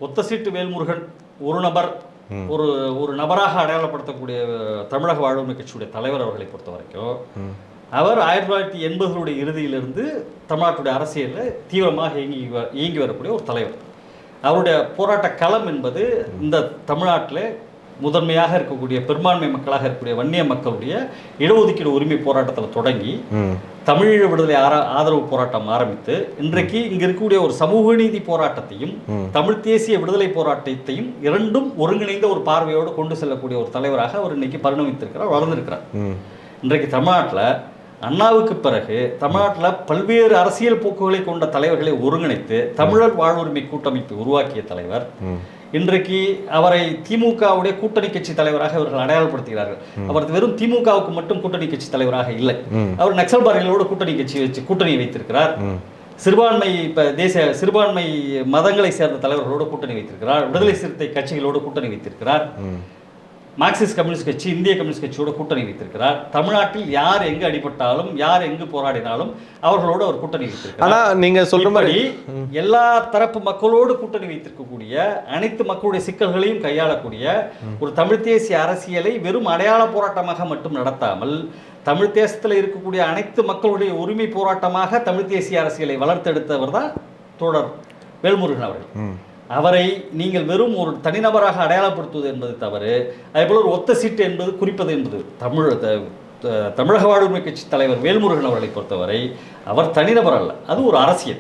ஒத்த சீட்டு வேல்முருகன் ஒரு நபர், ஒரு ஒரு நபராக அடையாளப்படுத்தக்கூடிய தமிழக வாழ்வுரிமை கட்சியுடைய தலைவர் அவர்களை பொறுத்த வரைக்கும் அவர் 1980களுடைய இறுதியிலிருந்து தமிழ்நாட்டுடைய அரசியலில் தீவிரமாக இயங்கி வரக்கூடிய ஒரு தலைவர். அவருடைய போராட்ட களம் என்பது இந்த தமிழ்நாட்டில் முதன்மையாக இருக்கக்கூடிய பெரும்பான்மை மக்களாக இருக்கக்கூடிய வன்னிய மக்களுடைய இடஒதுக்கீடு உரிமை போராட்டத்தில் தொடங்கி தமிழீழ விடுதலை ஆதரவு போராட்டம் ஆரம்பித்து இன்றைக்கு இங்க இருக்கக்கூடிய ஒரு சமூக நீதி போராட்டத்தையும் தமிழ் தேசிய விடுதலை போராட்டத்தையும் இரண்டும் ஒருங்கிணைந்த ஒரு பார்வையோடு கொண்டு செல்லக்கூடிய ஒரு தலைவராக அவர் இன்னைக்கு பரிணமித்திருக்கிறார், வளர்ந்திருக்கிறார். இன்றைக்கு தமிழ்நாட்டில் அண்ணாவுக்கு பிறகு தமிழ்நாட்டில் பல்வேறு அரசியல் போக்குகளை கொண்ட தலைவர்களை ஒருங்கிணைத்து தமிழர் வாழ்வுரிமை கூட்டமைப்பை உருவாக்கிய தலைவர். இன்றைக்கு அவரை திமுகவுடைய கூட்டணி கட்சி தலைவராக இவர்கள் அடையாளப்படுத்துகிறார்கள். அவர் வெறும் திமுகவுக்கு மட்டும் கூட்டணி கட்சி தலைவராக இல்லை, அவர் நக்சல்பாரிகளோடு கூட்டணி வைத்திருக்கிறார். சிறுபான்மை தேசிய சிறுபான்மை மதங்களை சேர்ந்த தலைவர்களோடு கூட்டணி வைத்திருக்கிறார். விடுதலை சிறுத்தை கட்சிகளோடு கூட்டணி வைத்திருக்கிறார். மார்க்சிஸ்ட் கம்யூனிஸ்ட் கட்சி, இந்திய கம்யூனிஸ்ட் கட்சியோட கூட்டணி வைத்திருக்கிறார். தமிழ்நாட்டில் யார் எங்கு அடிபட்டாலும் யார் எங்கு போராடினாலும் அவர்களோடு அவர் கூட்டணி வைத்திருக்கிறார். ஆனா நீங்க சொல்ற மாதிரி எல்லா தரப்பு மக்களோடு கூட்டணி வைத்திருக்கக்கூடிய, அனைத்து மக்களுடைய சிக்கல்களையும் கையாளக்கூடிய ஒரு தமிழ் தேசிய அரசியலை வெறும் அடையாள போராட்டமாக மட்டும் நடத்தாமல் தமிழ் தேசத்தில் இருக்கக்கூடிய அனைத்து மக்களுடைய உரிமை போராட்டமாக தமிழ் தேசிய அரசியலை வளர்த்தெடுத்தவர் தான் தோழர் வேல்முருகன் அவர்கள். அவரை நீங்கள் வெறும் ஒரு தனிநபராக அடையாளப்படுத்துவது என்பது தவறு. அதேபோல் ஒரு ஒத்த சீட்டு என்பது குறிப்பது என்பது தமிழக வாழ்வுரிமை கட்சி தலைவர் வேல்முருகன் அவர்களை பொறுத்தவரை அவர் தனிநபர் அல்ல, அது ஒரு அரசியல்.